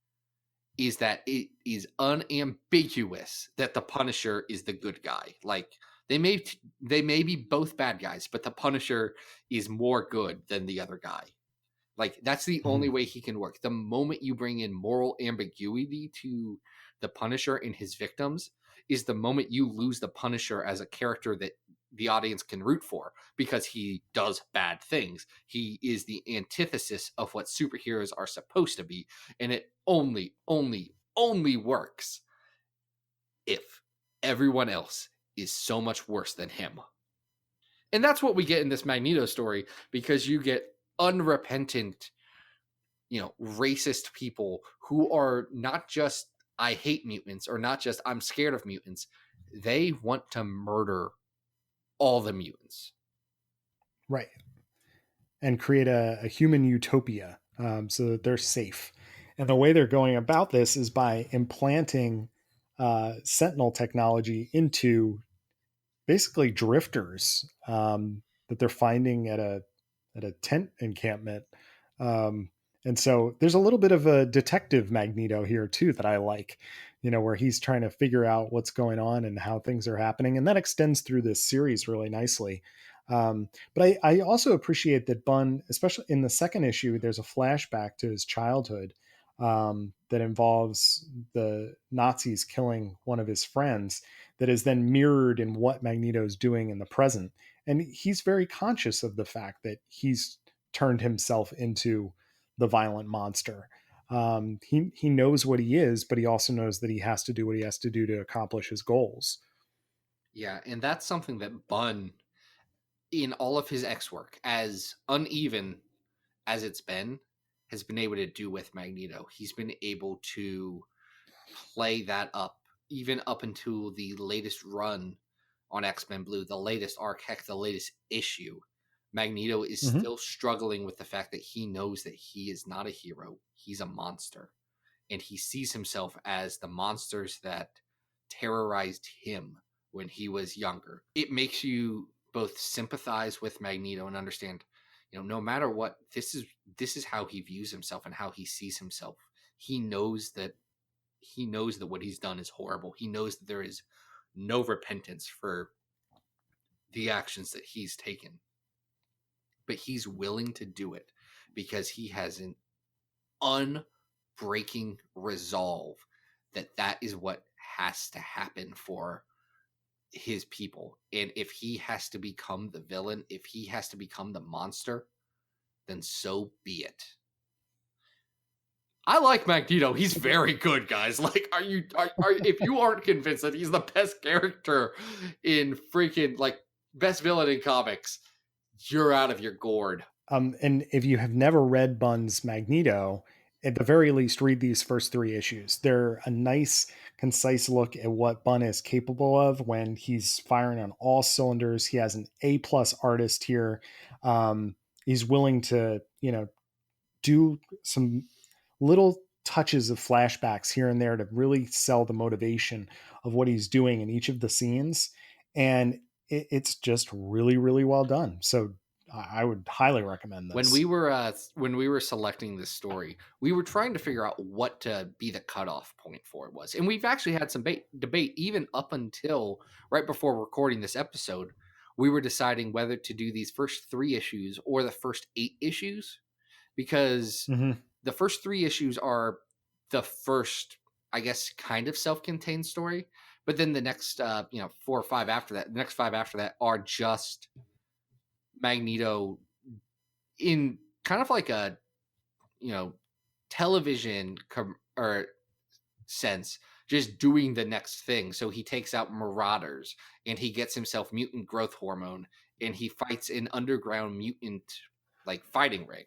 S1: is that it is unambiguous that the Punisher is the good guy. Like, they may be both bad guys, but the Punisher is more good than the other guy. Like, that's the only
S2: Mhm.
S1: way he can work. The moment you bring in moral ambiguity to the Punisher and his victims is the moment you lose the Punisher as a character that the audience can root for, because he does bad things. He is the antithesis of what superheroes are supposed to be, and it only works if everyone else is so much worse than him. And that's what we get in this Magneto story, because you get unrepentant, racist people who are not just I hate mutants, or not just I'm scared of mutants. They want to murder all the mutants.
S2: Right. And create a human utopia, so that they're safe. And the way they're going about this is by implanting sentinel technology into basically drifters, that they're finding at a tent encampment. Um, and so there's a little bit of a detective Magneto here too that I like, where he's trying to figure out what's going on and how things are happening, and that extends through this series really nicely. But I also appreciate that Bunn, especially in the second issue, there's a flashback to his childhood, that involves the Nazis killing one of his friends, that is then mirrored in what Magneto's doing in the present. And he's very conscious of the fact that he's turned himself into the violent monster. He knows what he is, but he also knows that he has to do what he has to do to accomplish his goals.
S1: Yeah, and that's something that Bunn, in all of his X work, as uneven as it's been, has been able to do with Magneto. He's been able to play that up, even up until the latest run on X-Men Blue, the latest arc, heck, the latest issue. Magneto is
S2: Mm-hmm.
S1: still struggling with the fact that he knows that he is not a hero, he's a monster. And he sees himself as the monsters that terrorized him when he was younger. It makes you both sympathize with Magneto and understand, no matter what, this is how he views himself and how he sees himself. He knows that what he's done is horrible. He knows that there is no repentance for the actions that he's taken, but he's willing to do it because he has an unbreaking resolve that that is what has to happen for his people. And if he has to become the villain, if he has to become the monster, then so be it. I like Magneto. He's very good, guys. Like, if you aren't convinced that he's the best character in freaking, like, best villain in comics, you're out of your gourd.
S2: And if you have never read Bunn's Magneto, at the very least, read these first three issues. They're a nice, concise look at what Bunn is capable of when he's firing on all cylinders. He has an A+ artist here. He's willing to, do some little touches of flashbacks here and there to really sell the motivation of what he's doing in each of the scenes. And it's just really, really well done. So I would highly recommend this.
S1: When we were selecting this story, we were trying to figure out what to be the cutoff point for it was, and we've actually had some debate even up until right before recording this episode. We were deciding whether to do these first 3 issues or the first 8 issues, because
S2: Mm-hmm.
S1: the first 3 issues are the first, I guess, kind of self-contained story, but then the next 4 or 5 after that, the next 5 after that are just Magneto in kind of like a television or sense, just doing the next thing. So he takes out marauders and he gets himself mutant growth hormone and he fights an underground mutant like fighting ring.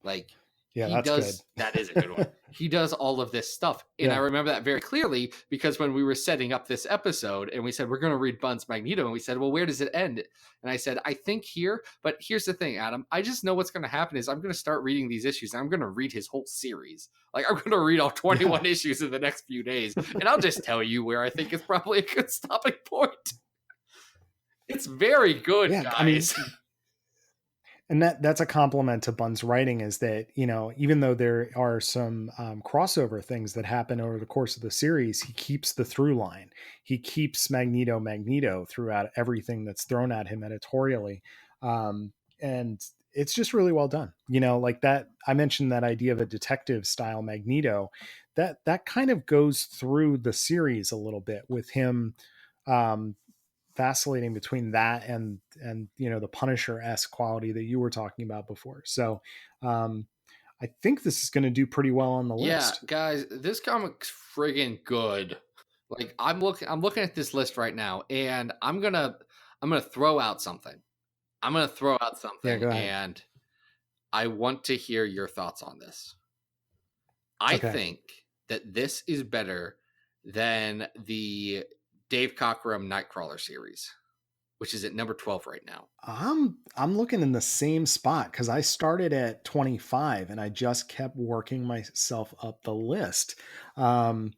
S1: Like
S2: Yeah,
S1: he
S2: that's good.
S1: does, that is a good one. He does all of this stuff. And I
S2: Yeah.
S1: remember that very clearly because when we were setting up this episode and we said, we're going to read Bunce Magneto, and we said, well, where does it end? And I said, I think here, but here's the thing, Adam, I just know what's going to happen is I'm going to start reading these issues and I'm going to read his whole series. Like I'm going to read all 21 issues in the next few days. And I'll just tell you where I think it's probably a good stopping point. It's very good,
S2: Yeah.
S1: guys.
S2: I mean, and that's a compliment to Bun's writing, is that, even though there are some crossover things that happen over the course of the series, he keeps the through line. He keeps Magneto throughout everything that's thrown at him editorially. And it's just really well done. Like that, I mentioned that idea of a detective style Magneto, that kind of goes through the series a little bit with him, um, vacillating between that and the Punisher-esque quality that you were talking about before. So I think this is going to do pretty well on the
S1: Yeah,
S2: list.
S1: guys, this comic's friggin' good. Like I'm looking at this list right now, and I'm gonna throw out something. I'm gonna throw out
S2: Yeah,
S1: something,
S2: go ahead.
S1: and I want to hear your thoughts on this. I
S2: Okay.
S1: think that this is better than the Dave Cockrum Nightcrawler series, which is at number 12 right now.
S2: I'm looking in the same spot because I started at 25 and I just kept working myself up the list. Um,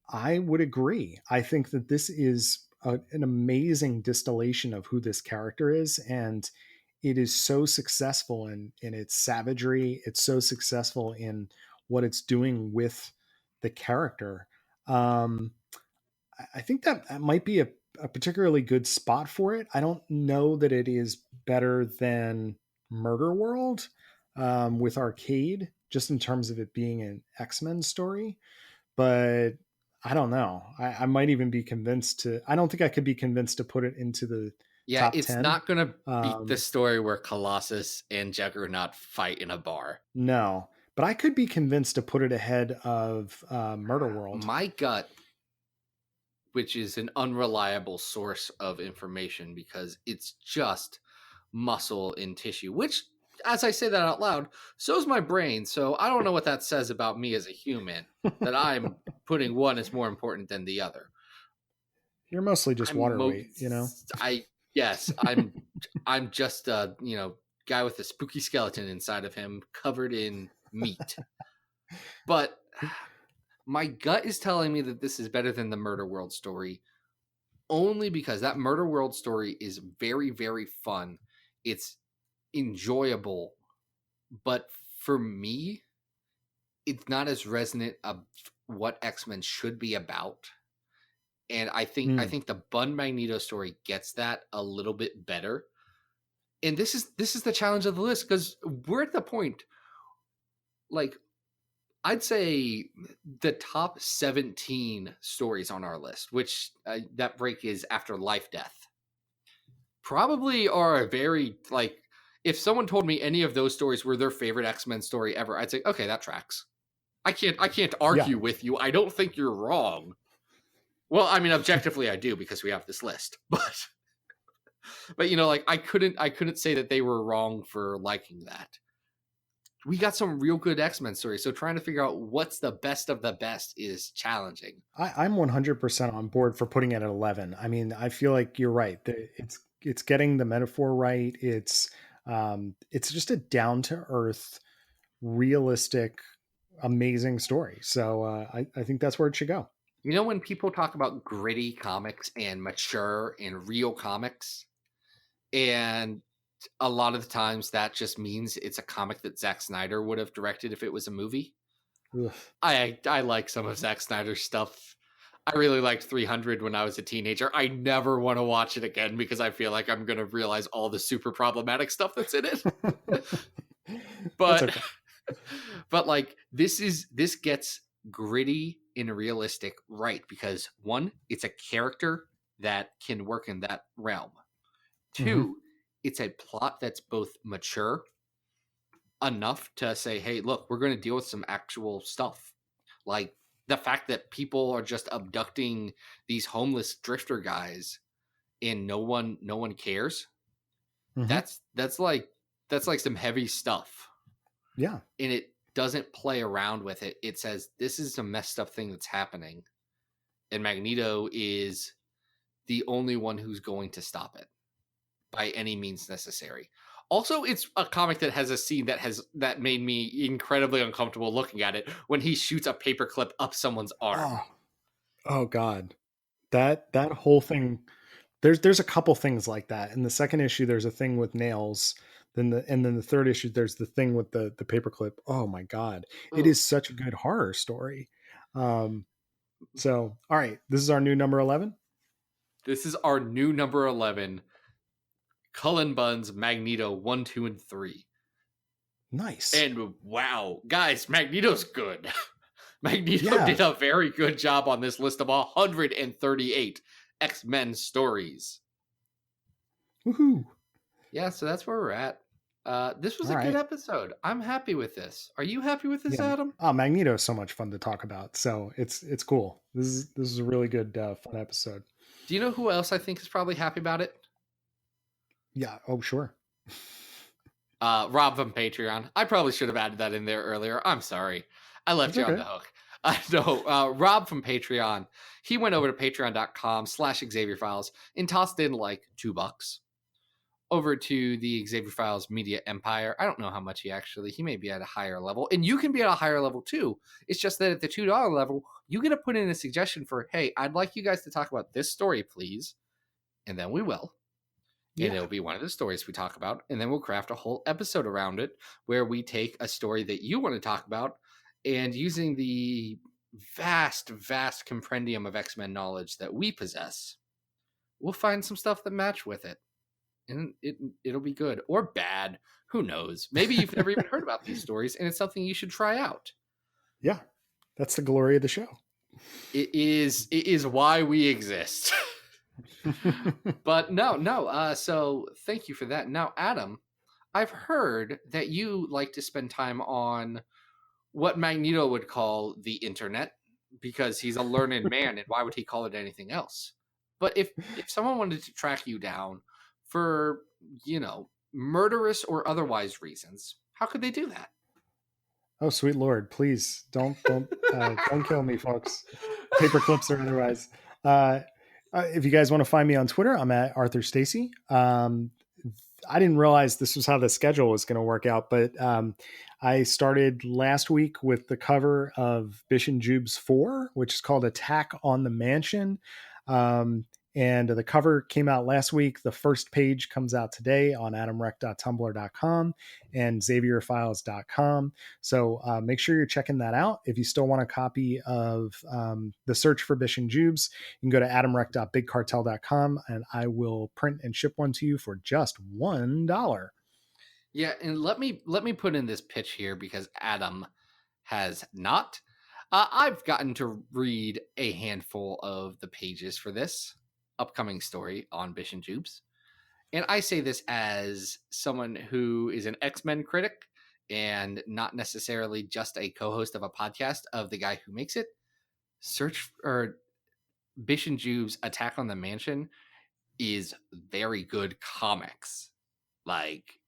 S2: I would agree. I think that this is an amazing distillation of who this character is, and it is so successful in its savagery. It's so successful in what it's doing with the character. Um, I think that might be a particularly good spot for it. I don't know that it is better than Murder World, with Arcade, just in terms of it being an X-Men story, but I don't know. I might even be convinced to. I don't think I could be convinced to put it into the
S1: Yeah,
S2: top
S1: it's
S2: 10.
S1: not gonna beat the
S2: Um,
S1: story where Colossus and Juggernaut fight in a bar.
S2: no, but I could be convinced to put it ahead of Murder World.
S1: My gut, which is an unreliable source of information because it's just muscle and tissue, which, as I say that out loud, so's my brain. So I don't know what that says about me as a human, that I'm putting one as more important than the other.
S2: You're mostly just
S1: I'm
S2: water
S1: mo-
S2: weight, you know?
S1: I yes, I'm just a, guy with a spooky skeleton inside of him covered in meat. But my gut is telling me that this is better than the Murder World story, only because that Murder World story is very, very fun. It's enjoyable, but for me, it's not as resonant of what X-Men should be about. And I
S2: Mm.
S1: think the Bun Magneto story gets that a little bit better. And this is the challenge of the list, because we're at the point, like, I'd say the top 17 stories on our list, which that break is after Life Death, probably are a very, like, if someone told me any of those stories were their favorite X-Men story ever, I'd say, okay, that tracks. I can't
S2: Yeah.
S1: argue with you. I don't think you're wrong. Well, I mean, objectively I do, because we have this list. But like, I couldn't say that they were wrong for liking that. We got some real good X-Men stories, so trying to figure out what's the best of the best is challenging.
S2: I'm 100% on board for putting it at 11. I mean, I feel like you're right. It's getting the metaphor right. It's just a down to earth, realistic amazing story. So I think that's where it should go.
S1: You know, when people talk about gritty comics and mature and real comics, and a lot of the times that just means it's a comic that Zack Snyder would have directed if it was a movie.
S2: Ugh.
S1: I like some of Zack Snyder's stuff. I really liked 300 when I was a teenager. I never want to watch it again because I feel like I'm going to realize all the super problematic stuff that's in it.
S2: That's
S1: But
S2: okay.
S1: but like this gets gritty and realistic, right? Because one, it's a character that can work in that realm.
S2: Hmm.
S1: Two, it's a plot that's both mature enough to say, hey, look, we're going to deal with some actual stuff. Like the fact that people are just abducting these homeless drifter guys and no one cares.
S2: Hmm.
S1: That's like some heavy stuff.
S2: Yeah.
S1: And it doesn't play around with it. It says this is a messed up thing that's happening. And Magneto is the only one who's going to stop it by any means necessary. Also, it's a comic that has a scene that made me incredibly uncomfortable looking at it when he shoots a paperclip up someone's arm.
S2: Oh, oh God. That whole thing. There's a couple things like that. In the second issue, there's a thing with nails. Then the third issue, there's the thing with the paperclip. Oh my God. It
S1: Ugh.
S2: is such a good horror story. Um, so all right, this is our new number 11.
S1: This is our new number 11, Cullen Bunn's Magneto 1, 2, and 3.
S2: Nice.
S1: And wow, guys, Magneto's good. Magneto
S2: Yeah.
S1: did a very good job on this list of 138 X-Men stories.
S2: Woohoo.
S1: Yeah, so that's where we're at. This was
S2: All
S1: a good
S2: right.
S1: episode. I'm happy with this. Are you happy with this,
S2: Yeah.
S1: Adam?
S2: Oh, Magneto is so much fun to talk about. So it's cool. This is a really good fun episode.
S1: Do you know who else I think is probably happy about it?
S2: Yeah. Oh, sure.
S1: Rob from Patreon. I probably should have added that in there earlier. I'm sorry. I left
S2: That's
S1: you on
S2: okay.
S1: the hook. No, Rob from Patreon. He went over to patreon.com/Xavier Files and tossed in like $2 over to the Xavier Files Media Empire. I don't know how much he may be at a higher level, and you can be at a higher level too. It's just that at the $2 level, you get to put in a suggestion for, hey, I'd like you guys to talk about this story, please. And then we will. And
S2: Yeah.
S1: it'll be one of the stories we talk about. And then we'll craft a whole episode around it where we take a story that you want to talk about and using the vast, vast compendium of X-Men knowledge that we possess, we'll find some stuff that match with it. And it'll be good or bad. Who knows? Maybe you've never even heard about these stories and it's something you should try out.
S2: Yeah. That's the glory of the show.
S1: It is why we exist. But no. So thank you for that. Now, Adam, I've heard that you like to spend time on what Magneto would call the internet because he's a learned man, and why would he call it anything else? But if someone wanted to track you down for, murderous or otherwise reasons, how could they do that?
S2: Oh, sweet Lord, please don't kill me, folks. Paper clips or otherwise. If you guys want to find me on Twitter, I'm at Arthur Stacy. I didn't realize this was how the schedule was going to work out, but I started last week with the cover of Bish and Jube's 4, which is called Attack on the Mansion. And the cover came out last week. The first page comes out today on adamrec.tumblr.com and xavierfiles.com. So make sure you're checking that out. If you still want a copy of The Search for Bish and Jubes, you can go to adamrec.bigcartel.com and I will print and ship one to you for just $1.
S1: Yeah, and let me put in this pitch here because Adam has not. I've gotten to read a handful of the pages for this upcoming story on Bish and Jubes. And I say this as someone who is an X-Men critic and not necessarily just a co-host of a podcast of the guy who makes it. Search or Bish and Jubes Attack on the Mansion is very good comics. Like,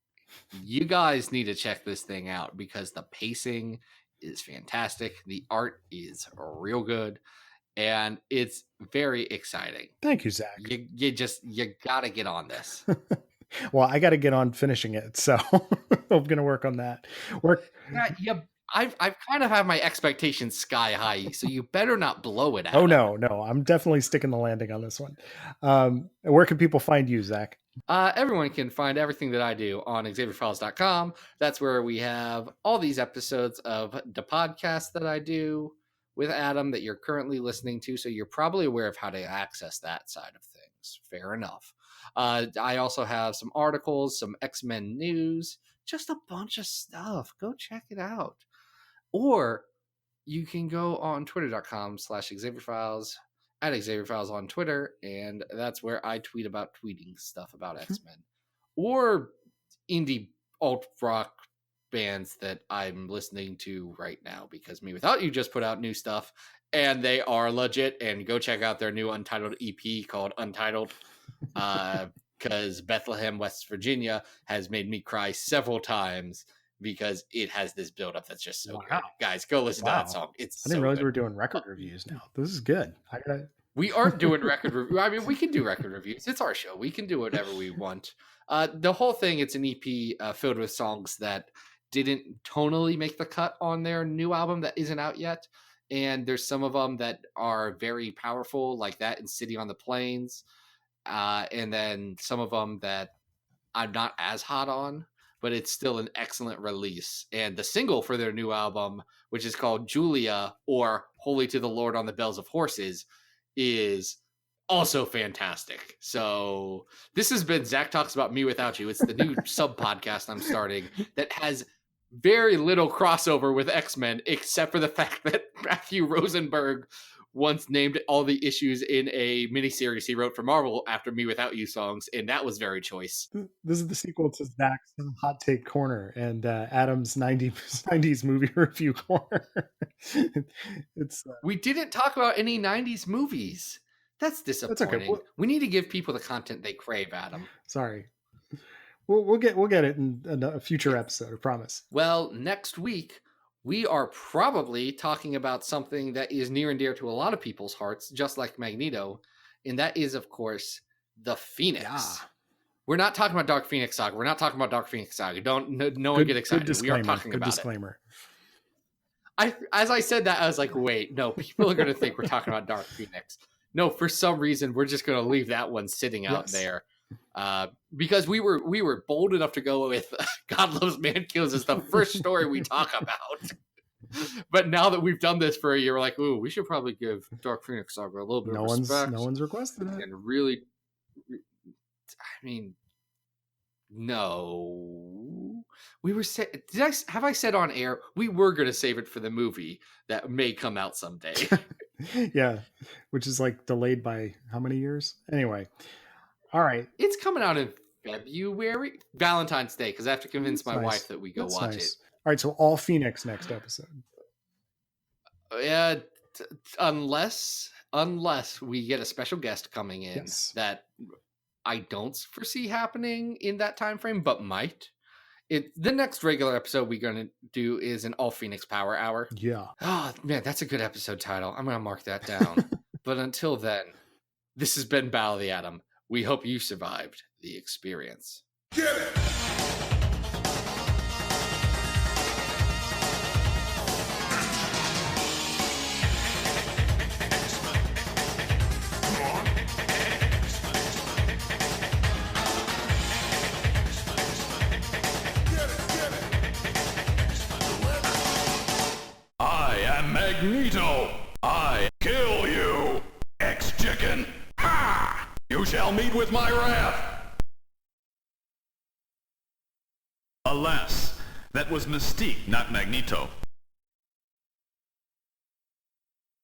S1: you guys need to check this thing out because the pacing is fantastic. The art is real good. And it's very exciting.
S2: Thank you, Zach.
S1: You gotta get on this.
S2: Well, I got to get on finishing it, so I'm going to work on that.
S1: Yeah, I've kind of had my expectations sky high, so you better not blow it.
S2: Oh
S1: Adam.
S2: no, I'm definitely sticking the landing on this one. Where can people find you, Zach?
S1: Everyone can find everything that I do on XavierFiles.com. That's where we have all these episodes of the podcast that I do with Adam that you're currently listening to. So you're probably aware of how to access that side of things. Fair enough. I also have some articles, some X-Men news, just a bunch of stuff. Go check it out. Or you can go on twitter.com/XavierFiles at XavierFiles on Twitter, and that's where I tweet about tweeting stuff about X-Men or indie alt rock bands that I'm listening to right now, because Me Without You just put out new stuff and they are legit, and go check out their new Untitled EP called Untitled, because Bethlehem, West Virginia has made me cry several times because it has this buildup that's just so good. Guys, go listen to that song. It's
S2: I didn't
S1: so
S2: realize
S1: good.
S2: we were doing record reviews now. This is good.
S1: We aren't doing record review. I mean, we can do record reviews. It's our show. We can do whatever we want. The whole thing, it's an EP filled with songs that didn't tonally make the cut on their new album that isn't out yet. And there's some of them that are very powerful, like that in City on the Plains. And then some of them that I'm not as hot on, but it's still an excellent release. And the single for their new album, which is called Julia, or Holy to the Lord on the Bells of Horses, is also fantastic. So this has been Zach Talks About Me Without You. It's the new sub podcast I'm starting that has very little crossover with X-Men, except for the fact that Matthew Rosenberg once named all the issues in a miniseries he wrote for Marvel after Me Without You songs, and that was very choice.
S2: This is the sequel to Zach's Hot Take Corner and Adam's 90s movie review corner.
S1: We didn't talk about any 90s movies. That's disappointing. That's okay. We need to give people the content they crave, Adam.
S2: Sorry. We'll get it in a future episode, I promise.
S1: Well, next week, we are probably talking about something that is near and dear to a lot of people's hearts, just like Magneto, and that is, of course, the Phoenix. Yeah. We're not talking about Dark Phoenix Saga. We're not talking about Dark Phoenix Saga. No one get excited. We are talking about
S2: disclaimer.
S1: As I said that, I was like, wait, no, people are going to think we're talking about Dark Phoenix. No, for some reason, we're just going to leave that one sitting out there. Because we were bold enough to go with God Loves Man Kills as the first story we talk about. But now that we've done this for a year, we're like, ooh, we should probably give Dark Phoenix Saga a little bit of respect.
S2: No one's requested it.
S1: And really, I mean, no. We were have I said on air we were going to save it for the movie that may come out someday?
S2: Yeah, which is like delayed by how many years? Anyway. All right.
S1: It's coming out in February, Valentine's Day, because I have to convince my wife that we go watch it.
S2: All right, so all Phoenix next episode.
S1: Yeah, unless we get a special guest coming in that I don't foresee happening in that time frame, but might. The next regular episode we're going to do is an All Phoenix Power Hour.
S2: Yeah.
S1: Oh, man, that's a good episode title. I'm going to mark that down. But until then, this has been Battle of the Atom. We hope you survived the experience. Get it!
S3: I am Magneto. I kill you, X-Chicken. Ha! You shall meet with my wrath. Alas, that was Mystique, not Magneto.